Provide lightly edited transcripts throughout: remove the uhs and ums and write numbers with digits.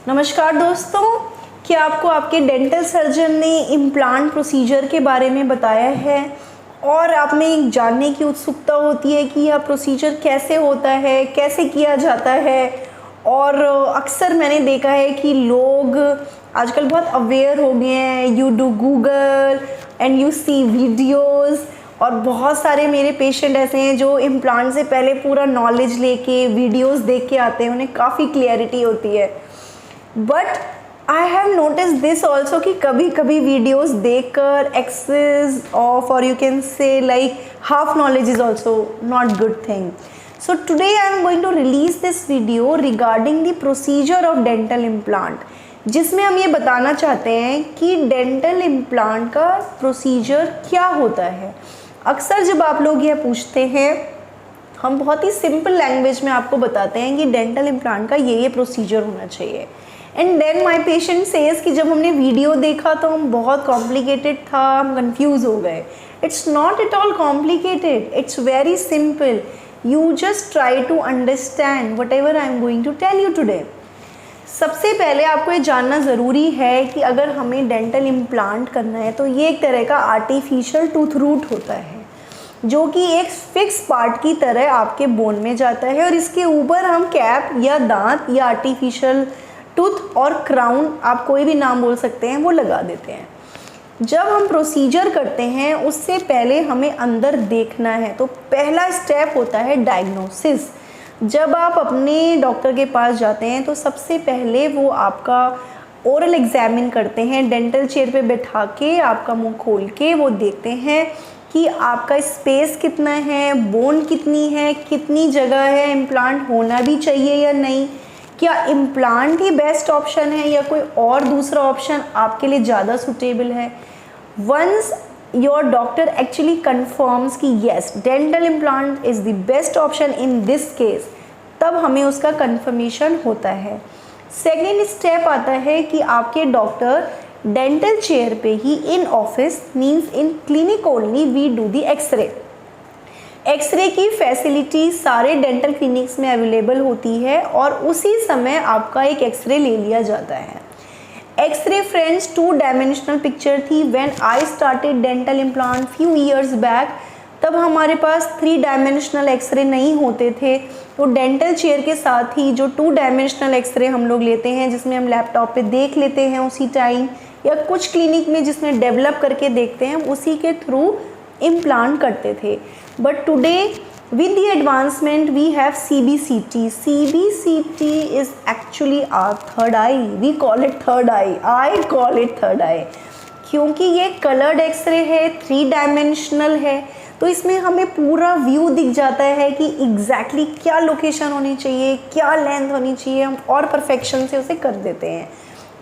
नमस्कार दोस्तों, क्या आपको आपके डेंटल सर्जन ने इम्प्लांट प्रोसीजर के बारे में बताया है और आप में जानने की उत्सुकता होती है कि यह प्रोसीजर कैसे होता है, कैसे किया जाता है। और अक्सर मैंने देखा है कि लोग आजकल बहुत अवेयर हो गए हैं। You do Google and you see videos, और बहुत सारे मेरे पेशेंट ऐसे हैं जो इम्प्लांट से पहले पूरा नॉलेज लेके वीडियोस देख के आते हैं, उन्हें काफ़ी क्लियरिटी होती है। But I have notice this also कि कभी कभी वीडियोस देखकर एक्सेस ऑफ, और you can say like half knowledge is also not good thing. So today I am going to release this video regarding the procedure of dental implant, जिसमें हम ये बताना चाहते हैं कि डेंटल इम्प्लांट का प्रोसीजर क्या होता है. अक्सर जब आप लोग यह पूछते हैं, हम बहुत ही सिंपल लैंग्वेज में आपको बताते हैं कि डेंटल इम्प्लांट का ये प्रोसीजर होना चाहिए. And then my patient says कि जब हमने वीडियो देखा तो हम बहुत कॉम्प्लिकेटेड था, हम कंफ्यूज हो गए. It's not at all complicated, it's very simple. You just try to understand whatever I am going to tell you today. सबसे पहले आपको ये जानना ज़रूरी है कि अगर हमें डेंटल इम्प्लांट करना है तो ये एक तरह का आर्टिफिशियल टूथ रूट होता है, जो कि एक फिक्स पार्ट की तरह आपके बोन में जाता है और इसके ऊपर हम कैप या दांत या आर्टिफिशियल टूथ और क्राउन, आप कोई भी नाम बोल सकते हैं, वो लगा देते हैं. जब हम प्रोसीजर करते हैं उससे पहले हमें अंदर देखना है, तो पहला स्टेप होता है डायग्नोसिस. जब आप अपने डॉक्टर के पास जाते हैं तो सबसे पहले वो आपका ओरल एग्जामिन करते हैं. डेंटल चेयर पे बैठा के आपका मुंह खोल के वो देखते हैं कि आपका स्पेस कितना है, बोन कितनी है, कितनी जगह है, इम्प्लांट होना भी चाहिए या नहीं, क्या इम्प्लांट ही बेस्ट ऑप्शन है या कोई और दूसरा ऑप्शन आपके लिए ज़्यादा सुटेबल है. Once your doctor actually confirms कि yes dental implant is the best option in this case, तब हमें उसका कन्फर्मेशन होता है. सेकेंड स्टेप आता है कि आपके डॉक्टर डेंटल चेयर पे ही in office means in clinic only we do the X-ray. X-ray की फैसिलिटी सारे डेंटल क्लिनिक्स में अवेलेबल होती है और उसी समय आपका एक एक्सरे ले लिया जाता है. एक्सरे फ्रेंड्स 2 डायमेंशनल पिक्चर थी when I started dental implant few years back. तब हमारे पास 3 डायमेंशनल एक्सरे नहीं होते थे, तो डेंटल चेयर के साथ ही जो 2 डायमेंशनल एक्सरे हम लोग लेते हैं, जिसमें हम लैपटॉप पे देख लेते हैं उसी टाइम, या कुछ क्लिनिक में जिसमें डेवलप करके देखते हैं, उसी के थ्रू इम्प्लांट करते थे. But today with the advancement we have CBCT. CBCT is actually our third eye. We call it third eye. I call it third eye. क्योंकि ये कलर्ड एक्सरे है, 3 डायमेंशनल है, तो इसमें हमें पूरा व्यू दिख जाता है कि एग्जैक्टली क्या लोकेशन होनी चाहिए, क्या लेंथ होनी चाहिए, हम और परफेक्शन से उसे कर देते हैं.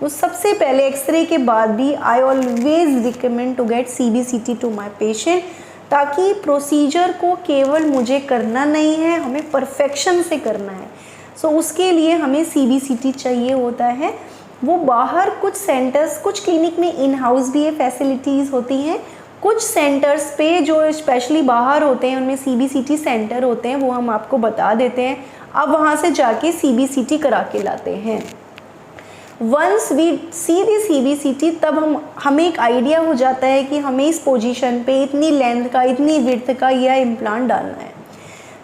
तो सबसे पहले एक्सरे के बाद भी I always recommend to get CBCT to my patient, ताकि प्रोसीजर को केवल मुझे करना नहीं है, हमें परफेक्शन से करना है. सो उसके लिए हमें CBCT चाहिए होता है. वो बाहर कुछ सेंटर्स, कुछ क्लिनिक में इन हाउस भी ये फैसिलिटीज़ होती हैं. कुछ सेंटर्स पे जो स्पेशली बाहर होते हैं उनमें CBCT सेंटर होते हैं, वो हम आपको बता देते हैं. अब वहाँ से जाके CBCT करा के लाते हैं. Once we see the CBCT, तब हमें एक आइडिया हो जाता है कि हमें इस पोजीशन पे इतनी लेंथ का, इतनी विड्थ का यह इम्प्लांट डालना है.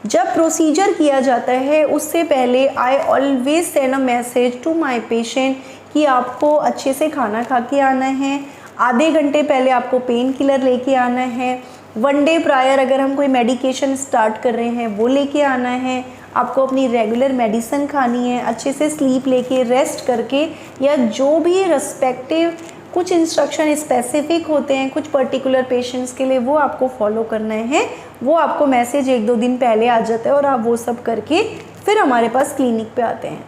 जब प्रोसीजर किया जाता है उससे पहले I always send a message to my patient कि आपको अच्छे से खाना खा के आना है, आधे घंटे पहले आपको पेन किलर लेके आना है, 1 डे प्रायर अगर हम कोई मेडिकेशन स्टार्ट कर रहे हैं वो लेके आना है, आपको अपनी रेगुलर मेडिसिन खानी है, अच्छे से स्लीप लेके रेस्ट करके, या जो भी रेस्पेक्टिव कुछ इंस्ट्रक्शन स्पेसिफिक होते हैं कुछ पर्टिकुलर पेशेंट्स के लिए, वो आपको फॉलो करना है. वो आपको मैसेज 1-2 दिन पहले आ जाता है और आप वो सब करके फिर हमारे पास क्लिनिक पे आते हैं.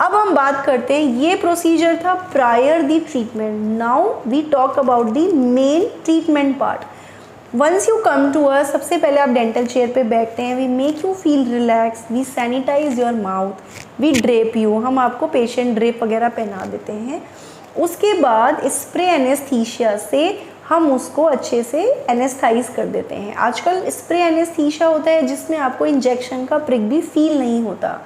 अब हम बात करते हैं, ये प्रोसीजर था prior the treatment. Now we talk about the main treatment part. Once you come to us, सबसे पहले आप डेंटल चेयर पे बैठते हैं. We make you feel relax, we sanitize your mouth, we drape you, हम आपको patient drape वगैरह पहना देते हैं. उसके बाद स्प्रे एनेस्थीसिया से हम उसको अच्छे से एनेस्थाइज कर देते हैं. आजकल स्प्रे एनेस्थीसिया होता है जिसमें आपको इंजेक्शन का प्रिक भी फील नहीं होता.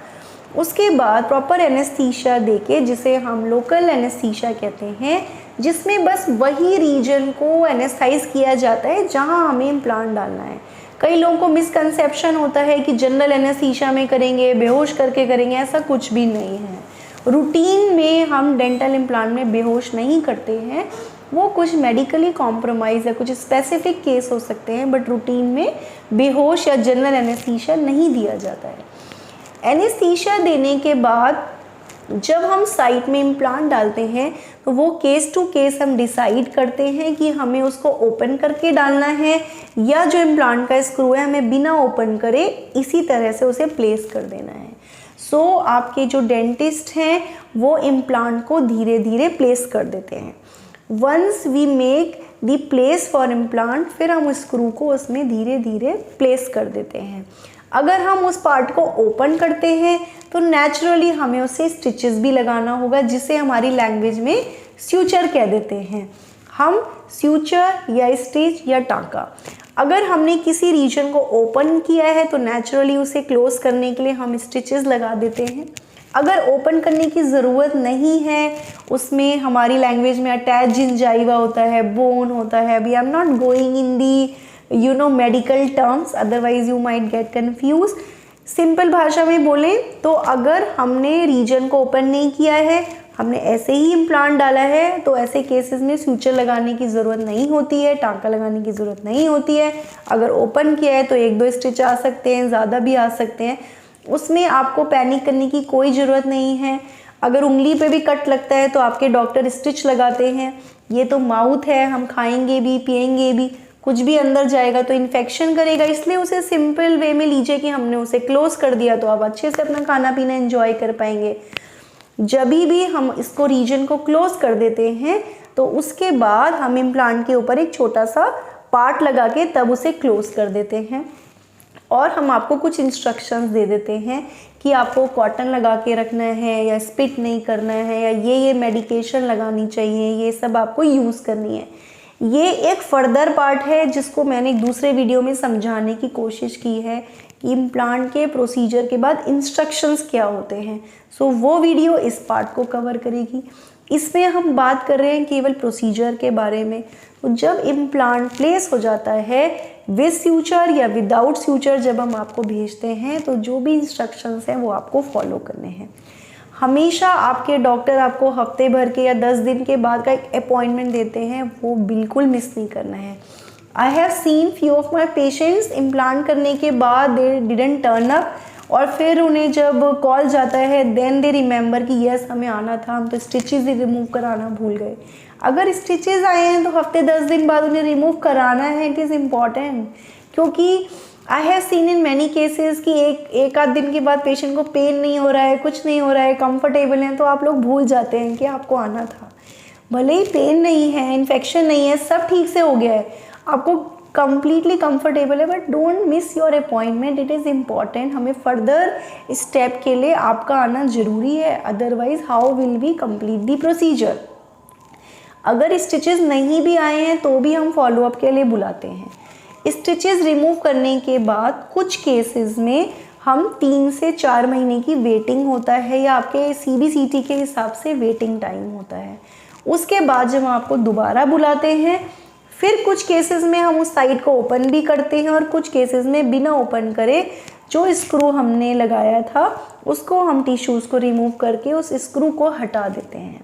उसके बाद प्रॉपर एनेस्थीसिया देके, जिसे हम लोकल एनेस्थीसिया कहते हैं, जिसमें बस वही रीजन को एनेस्थाइज किया जाता है जहां हमें इम्प्लांट डालना है। कई लोगों को मिसकंसेप्शन होता है कि जनरल एनेस्थीसिया में करेंगे, बेहोश करके करेंगे, ऐसा कुछ भी नहीं है। रूटीन में हम डेंटल इम्प्लांट में बेहोश नहीं करते हैं, वो कुछ मेडिकली कॉम्प्रोमाइज़ है, कुछ स्पेसिफिक केस हो सकते हैं, बट रूटीन में बेहोश या जनरल एनेस्थीसिया नहीं दिया जाता है। एनेस्थीसिया देने के बाद जब हम साइट में इम्प्लांट डालते हैं तो वो केस टू केस हम डिसाइड करते हैं कि हमें उसको ओपन करके डालना है या जो इम्प्लांट का स्क्रू है हमें बिना ओपन करे इसी तरह से उसे प्लेस कर देना है। सो आपके जो डेंटिस्ट हैं वो इम्प्लांट को धीरे धीरे प्लेस कर देते हैं। Once we make the place for implant, फिर हम स्क्रू को उसमें धीरे धीरे प्लेस कर देते हैं। अगर हम उस पार्ट को ओपन करते हैं तो नेचुरली हमें उसे स्टिचेस भी लगाना होगा, जिसे हमारी लैंग्वेज में स्यूचर कह देते हैं। हम स्यूचर या स्टिच या टाँका, अगर हमने किसी रीजन को ओपन किया है तो नेचुरली उसे क्लोज करने के लिए हम स्टिचेस लगा देते हैं। अगर ओपन करने की ज़रूरत नहीं है, उसमें हमारी लैंग्वेज में अटैच जिंजाइवा होता है, बोन होता है, अभी I am not going in the medical terms, otherwise you might get confuse. Simple भाषा में बोलें तो अगर हमने रीजन को ओपन नहीं किया है, हमने ऐसे ही इम्प्लांट डाला है, तो ऐसे केसेस में स्यूचर लगाने की ज़रूरत नहीं होती है, टाँका लगाने की ज़रूरत नहीं होती है। अगर ओपन किया है तो 1-2 स्टिच आ सकते हैं, ज़्यादा भी आ सकते हैं, उसमें आपको पैनिक करने की कोई ज़रूरत नहीं है। अगर उंगली पे भी कट लगता है तो आपके डॉक्टर स्टिच लगाते हैं। ये तो माउथ है, हम खाएंगे भी पिएंगे भी, कुछ भी अंदर जाएगा तो इन्फेक्शन करेगा, इसलिए उसे सिंपल वे में लीजिए कि हमने उसे क्लोज कर दिया तो आप अच्छे से अपना खाना पीना एंजॉय कर पाएंगे। जब भी हम इसको रीजन को क्लोज कर देते हैं तो उसके बाद हम इम्प्लांट के ऊपर एक छोटा सा पार्ट लगा के तब उसे क्लोज कर देते हैं और हम आपको कुछ इंस्ट्रक्शंस दे देते हैं कि आपको कॉटन लगा के रखना है या स्पिट नहीं करना है या ये मेडिकेशन लगानी चाहिए, ये सब आपको यूज़ करनी है। ये एक फर्दर पार्ट है जिसको मैंने एक दूसरे वीडियो में समझाने की कोशिश की है कि इम्प्लांट के प्रोसीजर के बाद इंस्ट्रक्शंस क्या होते हैं। सो वो वीडियो इस पार्ट को कवर करेगी। इसमें हम बात कर रहे हैं केवल प्रोसीजर के बारे में। तो जब इम्प्लांट प्लेस हो जाता है विद स्यूचर या विदाउट स्यूचर, जब हम आपको भेजते हैं तो जो भी इंस्ट्रक्शंस हैं वो आपको फॉलो करने हैं। हमेशा आपके डॉक्टर आपको हफ्ते भर के या 10 दिन के बाद का एक अपॉइंटमेंट देते हैं, वो बिल्कुल मिस नहीं करना है। I have seen few of my patients implant करने के बाद दे डिडंट टर्न अप, और फिर उन्हें जब कॉल जाता है देन दे रिमेंबर कि यस हमें आना था, हम तो स्टिचेस ही रिमूव कराना भूल गए। अगर स्टिचेस आए हैं तो हफ्ते 10 दिन बाद उन्हें रिमूव कराना है, इट इज़ इम्पॉर्टेंट, क्योंकि I have seen in many cases कि एक आध दिन के बाद पेशेंट को पेन नहीं हो रहा है, कुछ नहीं हो रहा है, कंफर्टेबल है, तो आप लोग भूल जाते हैं कि आपको आना था। भले ही पेन नहीं है, इन्फेक्शन नहीं है, सब ठीक से हो गया है, आपको कंप्लीटली कंफर्टेबल है, but don't miss your appointment, it is important. हमें फर्दर स्टेप के लिए आपका आना ज़रूरी है, otherwise how will we complete the procedure. अगर स्टिचेस नहीं भी आए हैं तो भी हम फॉलोअप के लिए बुलाते हैं। स्टिचेस रिमूव करने के बाद कुछ केसेस में हम 3 से 4 महीने की वेटिंग होता है या आपके CBCT के हिसाब से वेटिंग टाइम होता है। उसके बाद जब हम आपको दोबारा बुलाते हैं, फिर कुछ केसेस में हम उस साइड को ओपन भी करते हैं और कुछ केसेस में बिना ओपन करे जो स्क्रू हमने लगाया था उसको हम टिश्यूज़ को रिमूव करके उस स्क्रू को हटा देते हैं।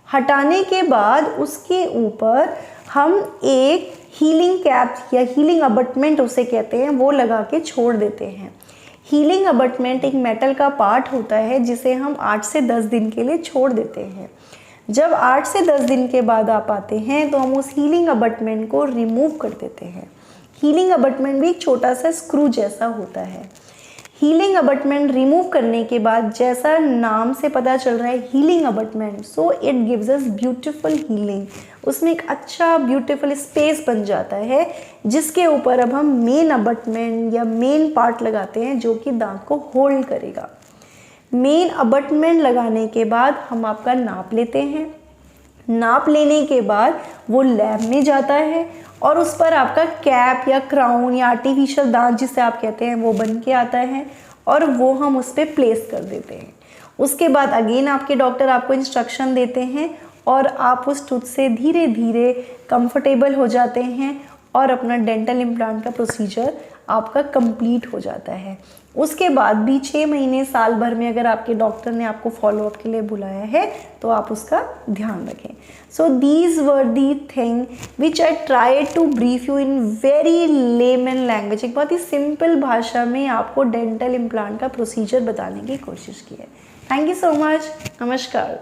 हटाने के बाद उसके ऊपर हम एक हीलिंग कैप या हीलिंग अबटमेंट उसे कहते हैं, वो लगा के छोड़ देते हैं। हीलिंग अबटमेंट एक मेटल का पार्ट होता है जिसे हम 8 से 10 दिन के लिए छोड़ देते हैं। जब 8 से 10 दिन के बाद आप आते हैं तो हम उस हीलिंग अबटमेंट को रिमूव कर देते हैं। हीलिंग अबटमेंट भी एक छोटा सा स्क्रू जैसा होता है। हीलिंग अबटमेंट रिमूव करने के बाद, जैसा नाम से पता चल रहा है healing abutment, so it gives us beautiful healing. उसमें एक अच्छा ब्यूटीफुल स्पेस बन जाता है जिसके ऊपर अब हम मेन अबटमेंट या मेन पार्ट लगाते हैं जो कि दांत को होल्ड करेगा। मेन अबटमेंट लगाने के बाद हम आपका नाप लेते हैं। नाप लेने के बाद वो लैब में जाता है और उस पर आपका कैप या क्राउन या आर्टिफिशियल दांत जिसे आप कहते हैं वो बन के आता है और वो हम उस पर प्लेस कर देते हैं। उसके बाद अगेन आपके डॉक्टर आपको इंस्ट्रक्शन देते हैं और आप उस टूथ से धीरे धीरे कंफर्टेबल हो जाते हैं और अपना डेंटल इम्प्लांट का प्रोसीजर आपका कंप्लीट हो जाता है। उसके बाद भी 6 महीने साल भर में अगर आपके डॉक्टर ने आपको फॉलोअप के लिए बुलाया है तो आप उसका ध्यान रखें। So these were the thing which I try to brief you in very layman language, एक बहुत ही सिंपल भाषा में आपको डेंटल इम्प्लांट का प्रोसीजर बताने की कोशिश की है। Thank you so much. नमस्कार।